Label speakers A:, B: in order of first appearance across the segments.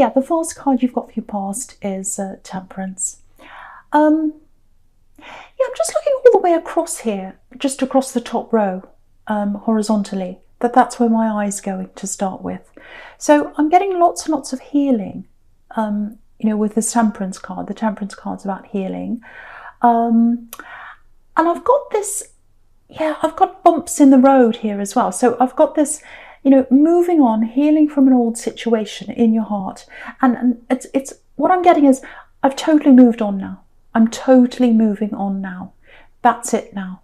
A: yeah, the vase card you've got for your past is Temperance. Yeah, I'm just looking all the way across here, just across the top row, horizontally. That's where my eye's going to start with. So I'm getting lots and lots of healing, with this Temperance card. The Temperance card's about healing. And I've got this, I've got bumps in the road here as well. So I've got this, moving on, healing from an old situation in your heart. And it's what I'm getting is I've totally moved on now. I'm totally moving on now. That's it now.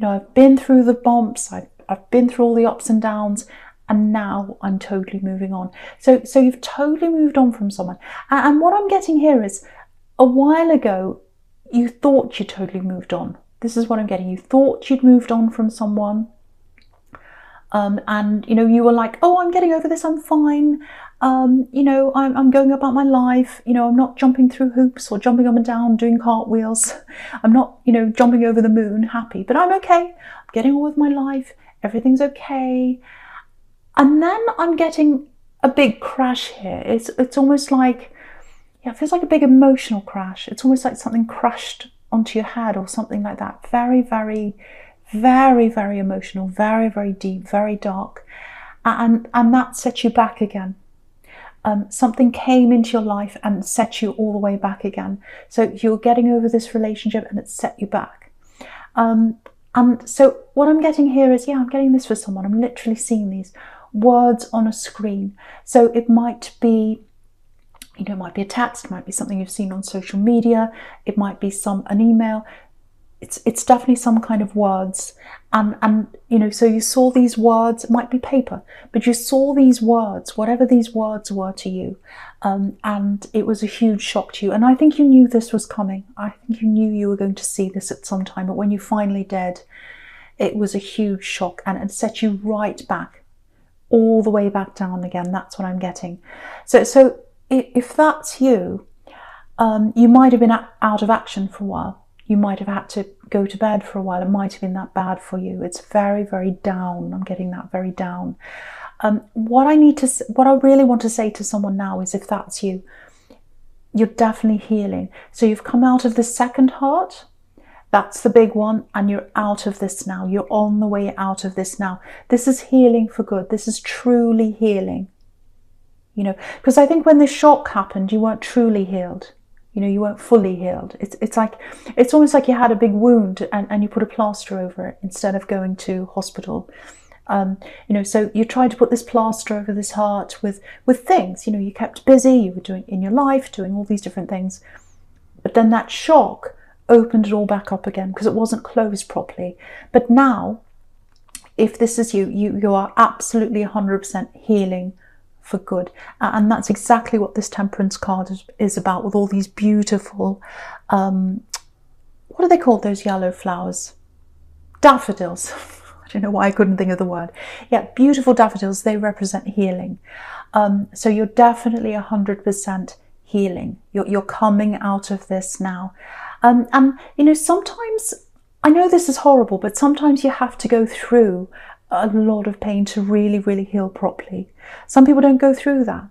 A: I've been through the bumps, I've been through all the ups and downs, and now I'm totally moving on. So you've totally moved on from someone. And what I'm getting here is, a while ago, you thought you totally moved on. This is what I'm getting. You thought you'd moved on from someone. And you were like, oh, I'm getting over this, I'm fine. I'm going about my life. I'm not jumping through hoops or jumping up and down, doing cartwheels. I'm not, jumping over the moon, happy, but I'm okay. I'm getting on with my life. Everything's okay. And then I'm getting a big crash here. It's almost like, it feels like a big emotional crash. It's almost like something crashed onto your head or something like that. Very, very, very, very emotional, very, very deep, very dark. And that set you back again. Something came into your life and set you all the way back again. So you're getting over this relationship and it set you back. And so what I'm getting here is, I'm getting this for someone. I'm literally seeing these words on a screen. So it might be, it might be a text, it might be something you've seen on social media, it might be an email. It's definitely some kind of words. And so you saw these words, it might be paper, but you saw these words, whatever these words were to you, and it was a huge shock to you. And I think you knew this was coming. I think you knew you were going to see this at some time, but when you finally did, it was a huge shock and it set you right back, all the way back down again. That's what I'm getting. So if that's you, you might have been out of action for a while. You might have had to go to bed for a while. It might have been that bad for you. It's very, very down. I'm getting that very down. What I really want to say to someone now is, if that's you, you're definitely healing. So you've come out of the second heart. That's the big one. And you're out of this now. You're on the way out of this now. This is healing for good. This is truly healing. Because I think when this shock happened, you weren't truly healed. You weren't fully healed. It's almost like you had a big wound and you put a plaster over it instead of going to hospital. So you tried to put this plaster over this heart with things. You kept busy. You were doing in your life, doing all these different things. But then that shock opened it all back up again because it wasn't closed properly. But now, if this is you are absolutely 100% healing for good. And that's exactly what this Temperance card is about, with all these beautiful, what are they called, those yellow flowers? Daffodils. I don't know why I couldn't think of the word. Yeah, beautiful daffodils, they represent healing. So you're definitely 100% healing. You're coming out of this now. And sometimes, I know this is horrible, but sometimes you have to go through a lot of pain to really, really heal properly. Some people don't go through that.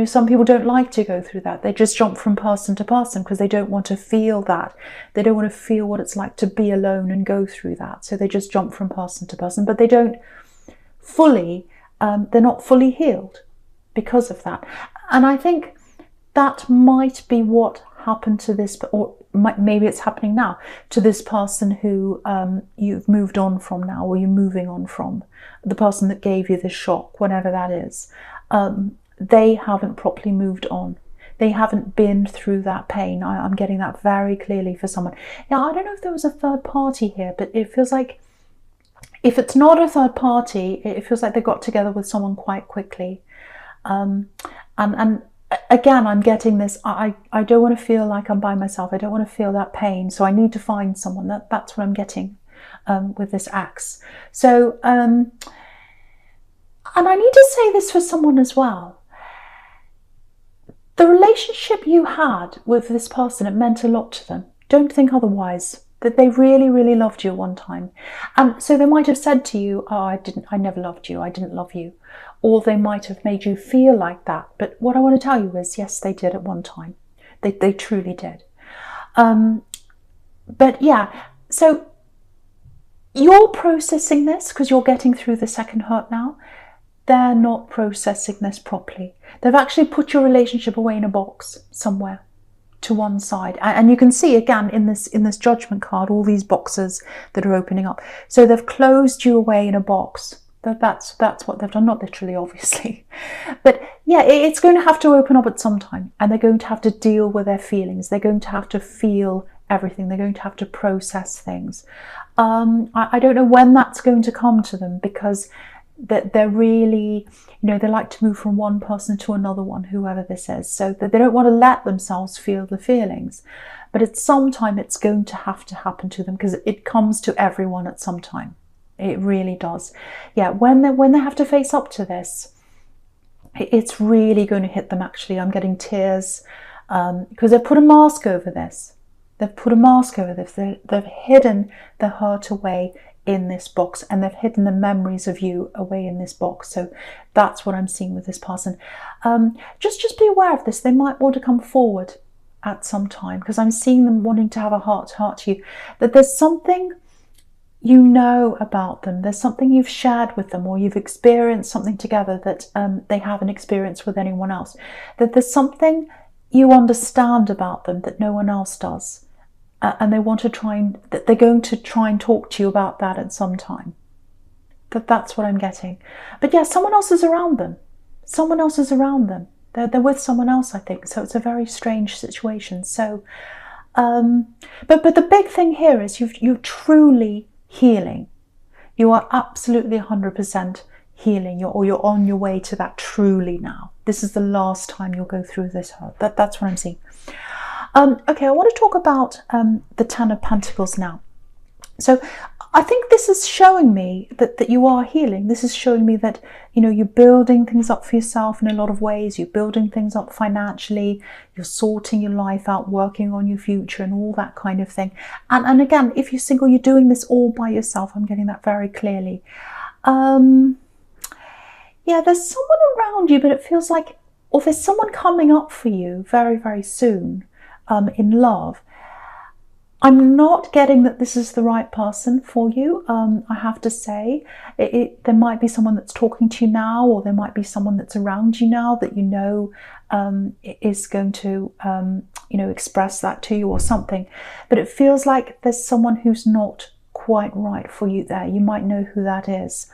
A: Some people don't like to go through that. They just jump from person to person because they don't want to feel that. They don't want to feel what it's like to be alone and go through that. So they just jump from person to person, but they don't fully, they're not fully healed because of that. And I think that might be what happened to this, or maybe it's happening now, to this person who you've moved on from now, or you're moving on from, the person that gave you this shock, whatever that is. They haven't properly moved on. They haven't been through that pain. I'm getting that very clearly for someone. Now, I don't know if there was a third party here, but it feels like, if it's not a third party, it feels like they got together with someone quite quickly. And again, I'm getting this, I don't want to feel like I'm by myself. I don't want to feel that pain. So I need to find someone. That's what I'm getting with this axe. So, and I need to say this for someone as well. The relationship you had with this person, it meant a lot to them. Don't think otherwise. That they really, really loved you at one time. And so they might have said to you, oh, I never loved you, I didn't love you. or they might have made you feel like that. But what I want to tell you is, yes, they did at one time. They truly did. But yeah, so you're processing this because you're getting through the second hurt now. They're not processing this properly. They've actually put your relationship away in a box somewhere to one side. And you can see again in this judgment card, all these boxes that are opening up. So they've closed you away in a box. That's what they've done, not literally, obviously. But yeah, it's going to have to open up at some time, and they're going to have to deal with their feelings. They're going to have to feel everything. They're going to have to process things. I don't know when that's going to come to them, because that they're really, they like to move from one person to another one, whoever this is. So that they don't want to let themselves feel the feelings. But at some time, it's going to have to happen to them, because it comes to everyone at some time. It really does. Yeah, when they have to face up to this, it's really going to hit them, actually. I'm getting tears, because they've put a mask over this. They've put a mask over this. They've hidden the hurt away in this box, and they've hidden the memories of you away in this box. So that's what I'm seeing with this person. Just be aware of this. They might want to come forward at some time, because I'm seeing them wanting to have a heart-to-heart to you. That there's something you know about them. There's something you've shared with them, or you've experienced something together that they haven't experienced with anyone else. That there's something you understand about them that no one else does. And they want to they're going to try and talk to you about that at some time. That's what I'm getting. But yeah, someone else is around them. Someone else is around them. They're with someone else, I think. So it's a very strange situation. So, but the big thing here is you're truly healing. You are absolutely 100% healing. You're on your way to that truly now. This is the last time you'll go through this hurt. That's what I'm seeing. Okay, I want to talk about the Ten of Pentacles now. So I think this is showing me that you are healing. This is showing me that, you're building things up for yourself in a lot of ways. You're building things up financially. You're sorting your life out, working on your future and all that kind of thing. And again, if you're single, you're doing this all by yourself. I'm getting that very clearly. Yeah, there's someone around you, but it feels like, or there's someone coming up for you very, very soon. In love. I'm not getting that this is the right person for you. I have to say, there might be someone that's talking to you now, or there might be someone that's around you now that is going to express that to you or something. But it feels like there's someone who's not quite right for you there. You might know who that is.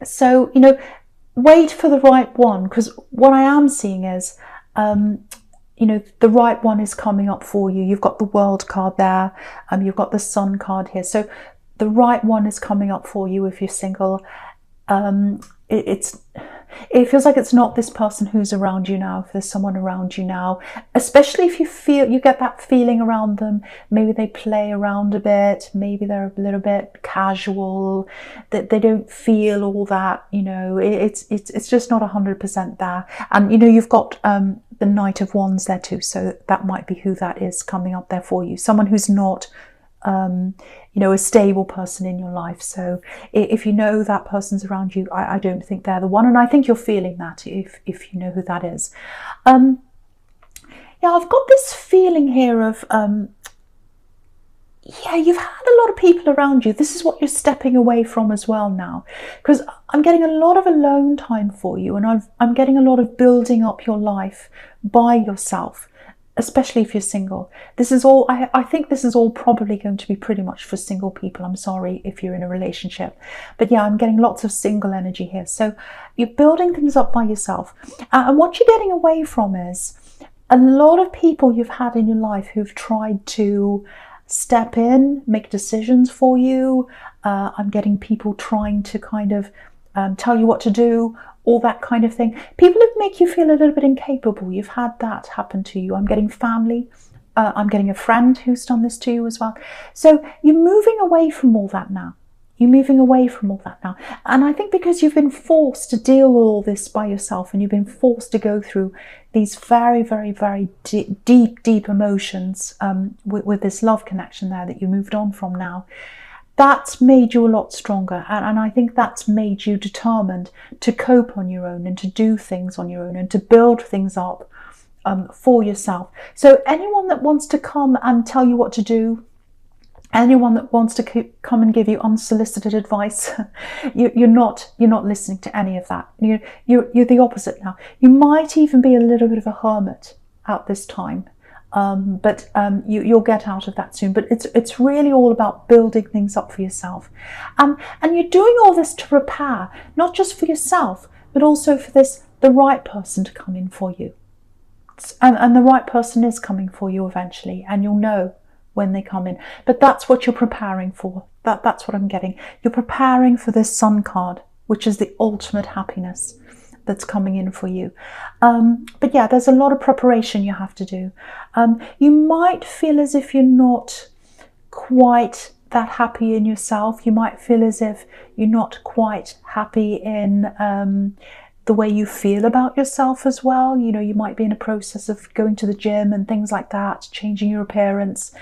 A: So wait for the right one, because what I am seeing is the right one is coming up for you. You've got the World card there. You've got the Sun card here. So the right one is coming up for you if you're single. It feels like it's not this person who's around you now. If there's someone around you now, especially if you get that feeling around them, maybe they play around a bit, maybe they're a little bit casual, that they don't feel all that, it's just not 100% there. And you've got the Knight of Wands there too, so that might be who that is coming up there for you. Someone who's not a stable person in your life. So if you know that person's around you, I don't think they're the one, and I think you're feeling that if you know who that is. Yeah, I've got this feeling here of yeah, you've had a lot of people around you. This is what you're stepping away from as well now, because I'm getting a lot of alone time for you, and I'm getting a lot of building up your life by yourself, especially if you're single. This is all, I think this is all probably going to be pretty much for single people. I'm sorry if you're in a relationship. But yeah, I'm getting lots of single energy here. So you're building things up by yourself. And what you're getting away from is a lot of people you've had in your life who've tried to step in, make decisions for you. I'm getting people trying to kind of tell you what to do, all that kind of thing. People who make you feel a little bit incapable. You've had that happen to you. I'm getting family. I'm getting a friend who's done this to you as well. So you're moving away from all that now. You're moving away from all that now. And I think because you've been forced to deal with all this by yourself, and you've been forced to go through these very, very, very deep emotions with this love connection there that you moved on from now, that's made you a lot stronger, and I think that's made you determined to cope on your own and to do things on your own and to build things up for yourself. So anyone that wants to come and tell you what to do, anyone that wants to come and give you unsolicited advice, you're not listening to any of that. You're the opposite now. You might even be a little bit of a hermit at this time, but you'll get out of that soon. But it's really all about building things up for yourself, and you're doing all this to prepare, not just for yourself, but also for the right person to come in for you. And the right person is coming for you eventually, and you'll know when they come in. But that's what you're preparing for. That's what I'm getting. You're preparing for this Sun card, which is the ultimate happiness that's coming in for you. But yeah, there's a lot of preparation you have to do. You might feel as if you're not quite that happy in yourself. You might feel as if you're not quite happy in the way you feel about yourself as well. You might be in a process of going to the gym and things like that, changing your appearance.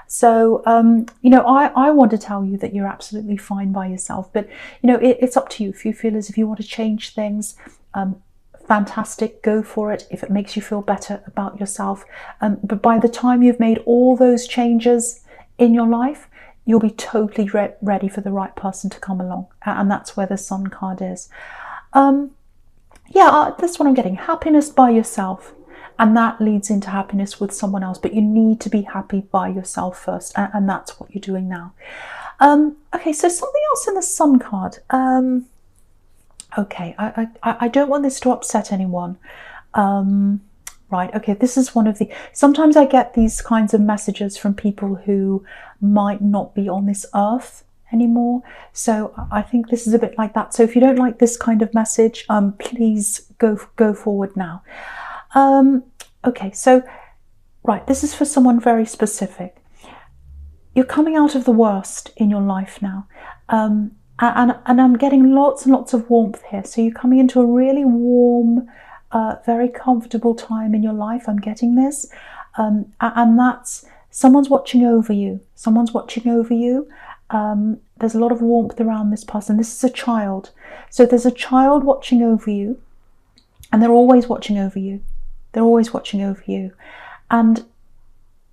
A: So, I want to tell you that you're absolutely fine by yourself, but, it's up to you. If you feel as if you want to change things, fantastic, go for it, if it makes you feel better about yourself. But by the time you've made all those changes in your life, you'll be totally ready for the right person to come along. And that's where the Sun card is. That's what I'm getting. Happiness by yourself. And that leads into happiness with someone else. But you need to be happy by yourself first. And that's what you're doing now. Okay, so something else in the Sun card. Okay, I don't want this to upset anyone. Right, okay, this is one of the... Sometimes I get these kinds of messages from people who might not be on this earth anymore. So I think this is a bit like that. So if you don't like this kind of message, please go forward now. Okay, so right, this is for someone very specific. You're coming out of the worst in your life now, and I'm getting lots and lots of warmth here. So you're coming into a really warm, very comfortable time in your life. I'm getting this, and that's someone's watching over you. Someone's watching over you. There's a lot of warmth around this person. This is a child. So there's a child watching over you, and they're always watching over you. They're always watching over you. And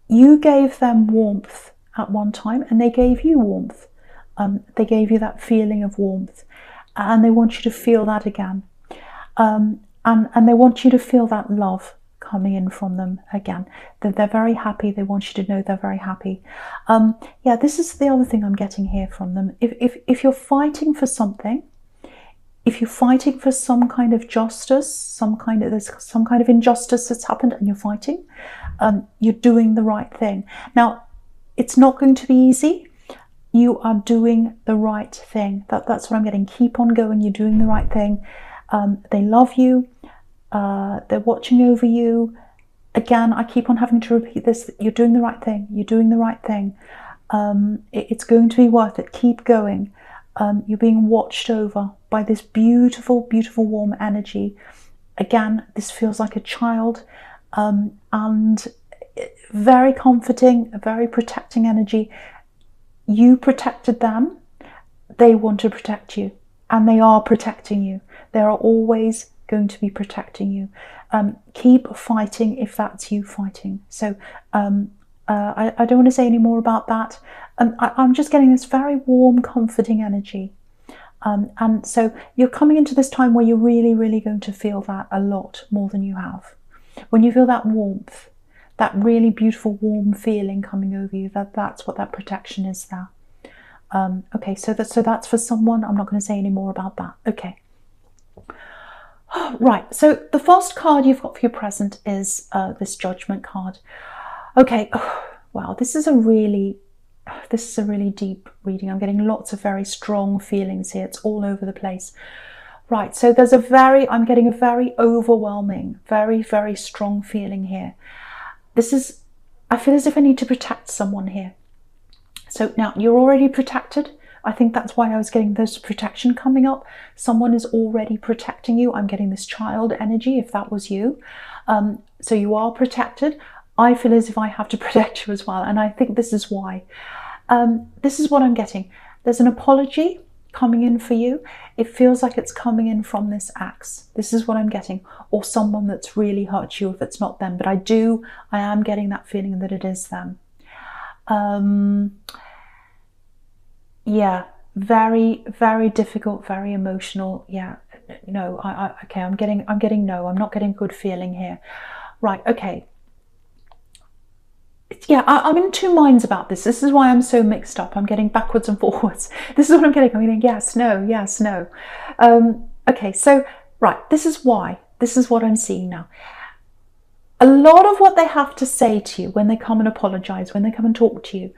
A: you gave them warmth at one time, and they gave you warmth. They gave you that feeling of warmth, and they want you to feel that again. And they want you to feel that love coming in from them again. They're very happy. They want you to know they're very happy. Yeah, this is the other thing I'm getting here from them. If you're fighting for something, if you're fighting for some kind of justice, there's some kind of injustice that's happened and you're fighting, you're doing the right thing. Now, it's not going to be easy. You are doing the right thing. That's what I'm getting. Keep on going. You're doing the right thing. They love you. They're watching over you. Again, I keep on having to repeat this. You're doing the right thing. You're doing the right thing. It's going to be worth it. Keep going. You're being watched over by this beautiful, beautiful, warm energy. Again, this feels like a child, and very comforting, a very protecting energy. You protected them. They want to protect you, and they are protecting you. They are always going to be protecting you. Keep fighting if that's you fighting. So I don't want to say any more about that. I'm just getting this very warm, comforting energy. And so you're coming into this time where you're really, really going to feel that a lot more than you have. When you feel that warmth, that really beautiful, warm feeling coming over you, that's what that protection is there. Okay, so that's for someone. I'm not going to say any more about that. Okay. Right, so the first card you've got for your present is this Judgment card. Okay, wow, this is a really deep reading. I'm getting lots of very strong feelings here. It's all over the place. Right, so I'm getting a very overwhelming, very, very strong feeling here. I feel as if I need to protect someone here. So now you're already protected. I think that's why I was getting this protection coming up. Someone is already protecting you. I'm getting this child energy, if that was you. So you are protected. I feel as if I have to protect you as well. And I think this is why. This is what I'm getting. There's an apology coming in for you. It feels like it's coming in from this ex. This is what I'm getting. Or someone that's really hurt you if it's not them. But I am getting that feeling that it is them. Yeah, very, very difficult, very emotional. Yeah, no, okay, I'm getting no. I'm not getting a good feeling here. Right, okay. Yeah, I'm in two minds about this. This is why I'm so mixed up. I'm getting backwards and forwards. This is what I'm getting. I'm getting yes, no, yes, no. Okay, so, right, this is why. This is what I'm seeing now. A lot of what they have to say to you when they come and apologize, when they come and talk to you,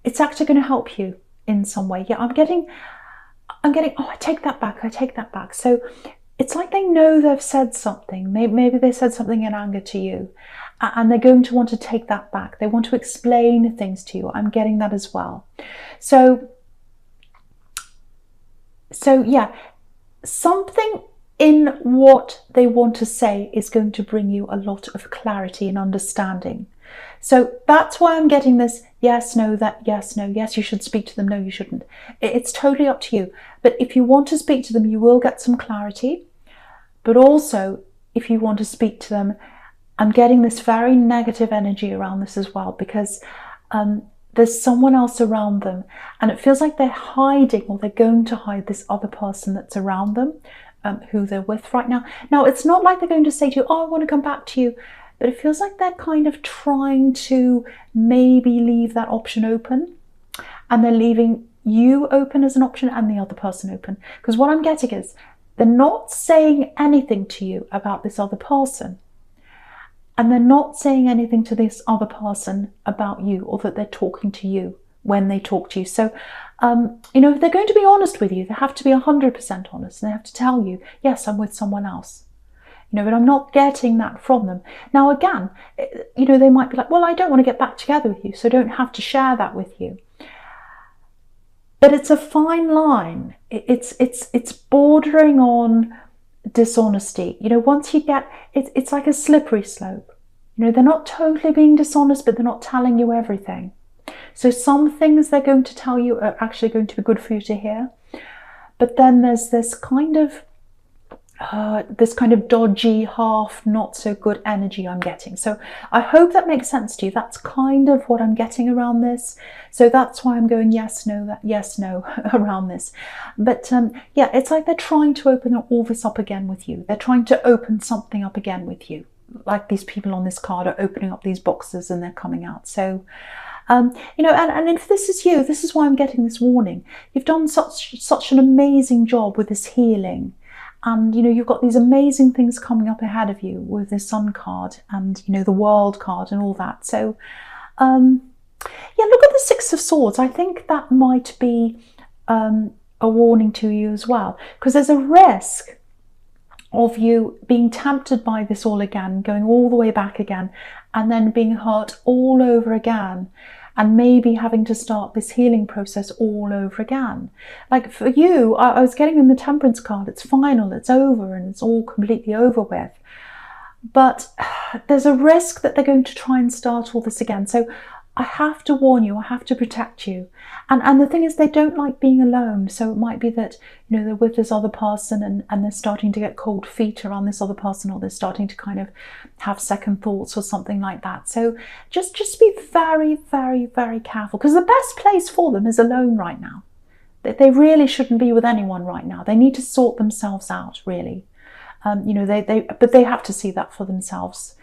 A: it's actually going to help you in some way. Yeah, I'm getting, oh, I take that back. So it's like they know they've said something. Maybe they said something in anger to you, and they're going to want to take that back. They want to explain things to you. I'm getting that as well. So yeah, something in what they want to say is going to bring you a lot of clarity and understanding. So that's why I'm getting this yes, no, that yes, no, yes, you should speak to them, no, you shouldn't. It's totally up to you. But if you want to speak to them, you will get some clarity. But also, if you want to speak to them, I'm getting this very negative energy around this as well, because there's someone else around them, and it feels like they're hiding, or they're going to hide this other person that's around them, who they're with right now. Now, it's not like they're going to say to you, oh, I want to come back to you, but it feels like they're kind of trying to maybe leave that option open, and they're leaving you open as an option and the other person open. Because what I'm getting is they're not saying anything to you about this other person, and they're not saying anything to this other person about you, or that they're talking to you when they talk to you. So, you know, if they're going to be honest with you, they have to be 100% honest, and they have to tell you, yes, I'm with someone else. You know, but I'm not getting that from them. Now, again, you know, they might be like, well, I don't want to get back together with you, so I don't have to share that with you. But it's a fine line. It's bordering on dishonesty. You know, once you get, it's like a slippery slope. You know, they're not totally being dishonest, but they're not telling you everything. So some things they're going to tell you are actually going to be good for you to hear. But then there's this kind of dodgy, half not so good energy I'm getting. So I hope that makes sense to you. That's kind of what I'm getting around this. So that's why I'm going yes, no, that yes, no around this. But yeah, it's like they're trying to open all this up again with you. They're trying to open something up again with you. Like these people on this card are opening up these boxes and they're coming out. So you know, and if this is you, this is why I'm getting this warning. You've done such an amazing job with this healing. And, you know, you've got these amazing things coming up ahead of you with the Sun card and, you know, the World card and all that. So, yeah, look at the Six of Swords. I think that might be a warning to you as well, because there's a risk of you being tempted by this all again, going all the way back again, and then being hurt all over again, and maybe having to start this healing process all over again. Like for you, I was getting in the Temperance card, it's final, it's over, and it's all completely over with. But there's a risk that they're going to try and start all this again. So I have to warn you, I have to protect you. And the thing is, they don't like being alone. So it might be that, you know, they're with this other person and they're starting to get cold feet around this other person, or they're starting to kind of have second thoughts or something like that. So just be very, very, very careful, because the best place for them is alone right now. They really shouldn't be with anyone right now. They need to sort themselves out, really. You know, but they have to see that for themselves.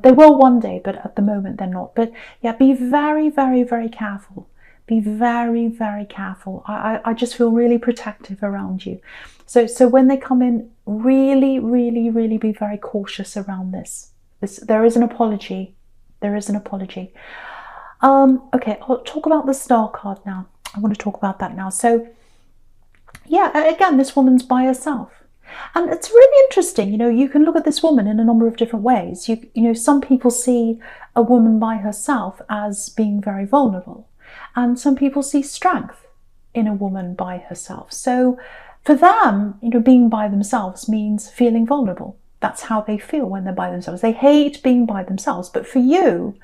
A: They will one day, but at the moment they're not. But yeah, be very, very, very careful. Be very, very careful. I just feel really protective around you. So when they come in, really, really, really be very cautious around this. There is an apology. There is an apology. Okay, I'll talk about the Star card now. I want to talk about that now. So yeah, again, this woman's by herself. And it's really interesting, you know, you can look at this woman in a number of different ways. You know, some people see a woman by herself as being very vulnerable, and some people see strength in a woman by herself. So for them, you know, being by themselves means feeling vulnerable. That's how they feel when they're by themselves. They hate being by themselves. But for you,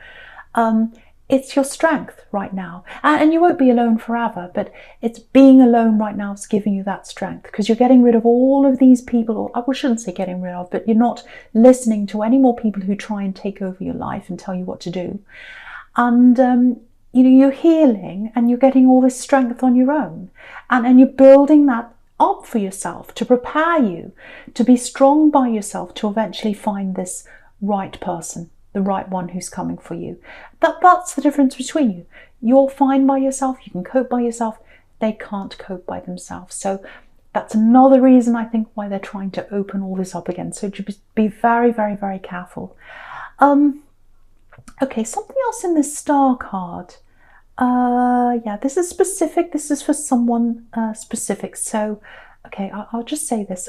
A: it's your strength right now. And you won't be alone forever, but it's being alone right now is giving you that strength, because you're getting rid of all of these people, or I shouldn't say getting rid of, but you're not listening to any more people who try and take over your life and tell you what to do. And you know, you're healing and you're getting all this strength on your own, and you're building that up for yourself to prepare you to be strong by yourself to eventually find this right person, the right one who's coming for you. That's the difference between you. You're fine by yourself, you can cope by yourself, they can't cope by themselves. So that's another reason I think why they're trying to open all this up again. So just be very, very, very careful. Okay, something else in this star card. Yeah, this is specific. This is for someone specific. So, okay, I'll just say this.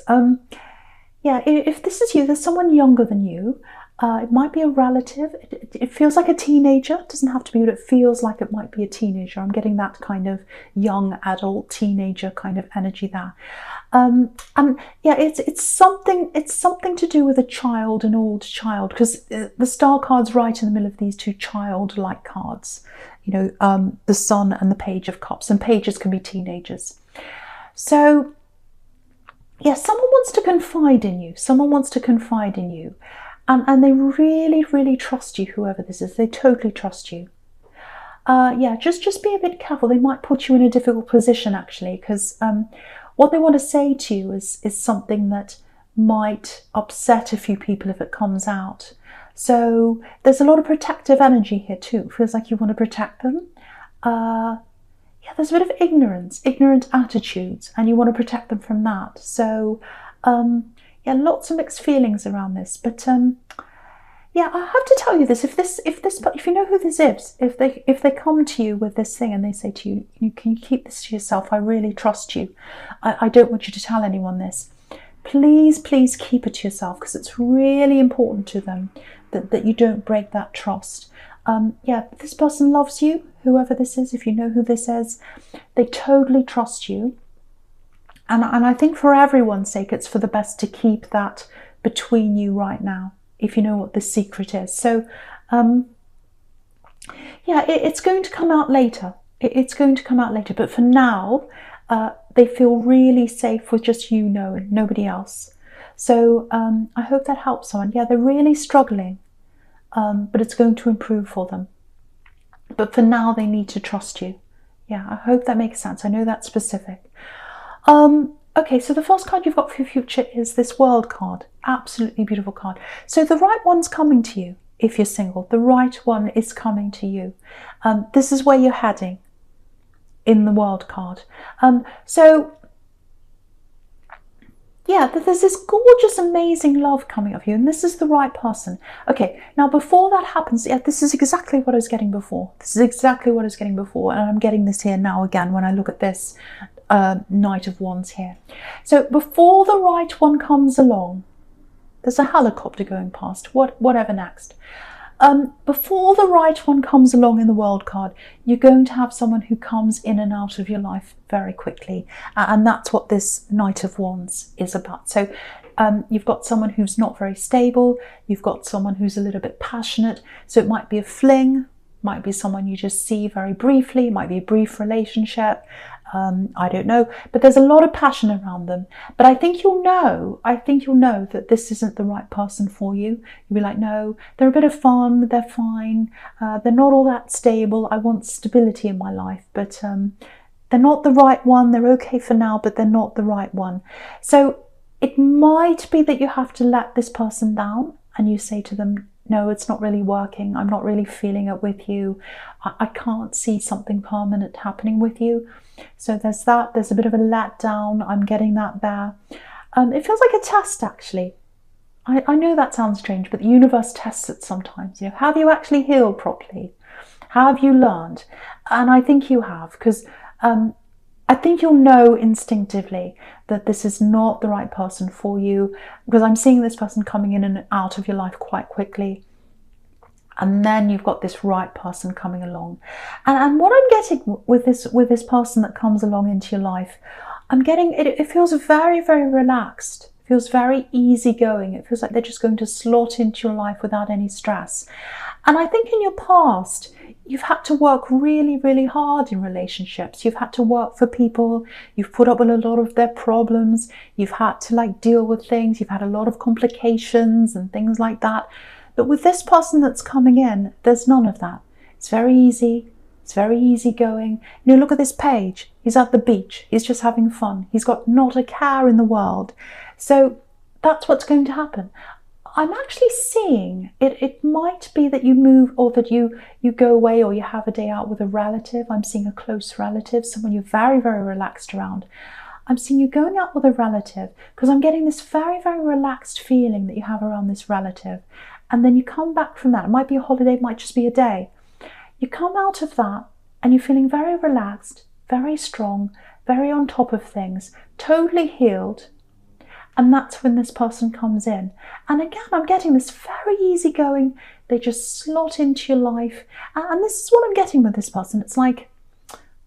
A: Yeah, if this is you, there's someone younger than you. It might be a relative. It feels like a teenager. It doesn't have to be, but it feels like it might be a teenager. I'm getting that kind of young adult teenager kind of energy there. And yeah, it's something to do with a child, an old child, because the star card's right in the middle of these two childlike cards. You know, the Sun and the Page of Cups, and pages can be teenagers. So yeah, someone wants to confide in you. Someone wants to confide in you. And they really, really trust you, whoever this is. They totally trust you. Yeah, just be a bit careful. They might put you in a difficult position, actually, because what they want to say to you is something that might upset a few people if it comes out. So there's a lot of protective energy here too. It feels like you want to protect them. Yeah, there's a bit of ignorant attitudes, and you want to protect them from that. So yeah, lots of mixed feelings around this, but yeah, I have to tell you this: if you know who this is, if they come to you with this thing and they say to you, can you keep this to yourself? I really trust you. I don't want you to tell anyone this. Please, please keep it to yourself, because it's really important to them that you don't break that trust. Yeah, this person loves you, whoever this is. If you know who this is, they totally trust you. And I think for everyone's sake, it's for the best to keep that between you right now, if you know what the secret is. So, yeah, it's going to come out later. It's going to come out later. But for now, they feel really safe with just you knowing, nobody else. So I hope that helps someone. Yeah, they're really struggling, but it's going to improve for them. But for now, they need to trust you. Yeah, I hope that makes sense. I know that's specific. Okay, so the first card you've got for your future is this World card. Absolutely beautiful card. So the right one's coming to you if you're single. The right one is coming to you. This is where you're heading in the World card. So yeah, there's this gorgeous, amazing love coming of you, and this is the right person. Okay, now before that happens, yeah, this is exactly what I was getting before. This is exactly what I was getting before, and I'm getting this here now again when I look at this Knight of Wands here. So before the right one comes along, there's a helicopter going past, whatever next. Before the right one comes along in the World card, you're going to have someone who comes in and out of your life very quickly. And that's what this Knight of Wands is about. So you've got someone who's not very stable. You've got someone who's a little bit passionate. So it might be a fling, might be someone you just see very briefly, might be a brief relationship. I don't know, but there's a lot of passion around them. But I think you'll know that this isn't the right person for you. You'll be like, no, they're a bit of fun, they're fine, they're not all that stable. I want stability in my life, but they're not the right one. They're okay for now, but they're not the right one. So it might be that you have to let this person down and you say to them, no, it's not really working. I'm not really feeling it with you. I can't see something permanent happening with you. So there's that. There's a bit of a letdown. I'm getting that there. It feels like a test, actually. I know that sounds strange, but the universe tests it sometimes. You know, have you actually healed properly? Have you learned? And I think you have, because I think you'll know instinctively that this is not the right person for you, because I'm seeing this person coming in and out of your life quite quickly. And then you've got this right person coming along. And what I'm getting with this person that comes along into your life, I'm getting, it feels very, very relaxed. It feels very easygoing. It feels like they're just going to slot into your life without any stress. And I think in your past, you've had to work really, really hard in relationships. You've had to work for people. You've put up with a lot of their problems. You've had to like deal with things. You've had a lot of complications and things like that. But with this person that's coming in, there's none of that. It's very easy. It's very easygoing. You know, look at this page. He's at the beach. He's just having fun. He's got not a care in the world. So that's what's going to happen. I'm actually seeing it might be that you move, or that you go away, or you have a day out with a relative. I'm seeing a close relative, someone you're very, very relaxed around. I'm seeing you going out with a relative, because I'm getting this very, very relaxed feeling that you have around this relative. And then you come back from that. It might be a holiday, it might just be a day. You come out of that and you're feeling very relaxed, very strong, very on top of things, totally healed. And that's when this person comes in. And again, I'm getting this very easygoing, they just slot into your life. And this is what I'm getting with this person. It's like,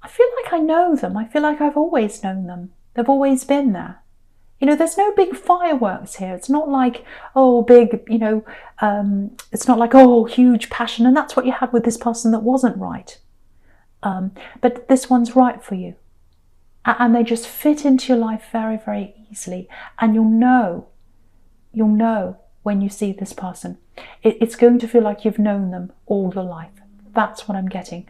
A: I feel like I know them. I feel like I've always known them. They've always been there. You know, there's no big fireworks here. It's not like, oh, big, you know, it's not like, oh, huge passion. And that's what you had with this person that wasn't right. But this one's right for you. And they just fit into your life very, very easily. And you'll know when you see this person. It's going to feel like you've known them all your life. That's what I'm getting.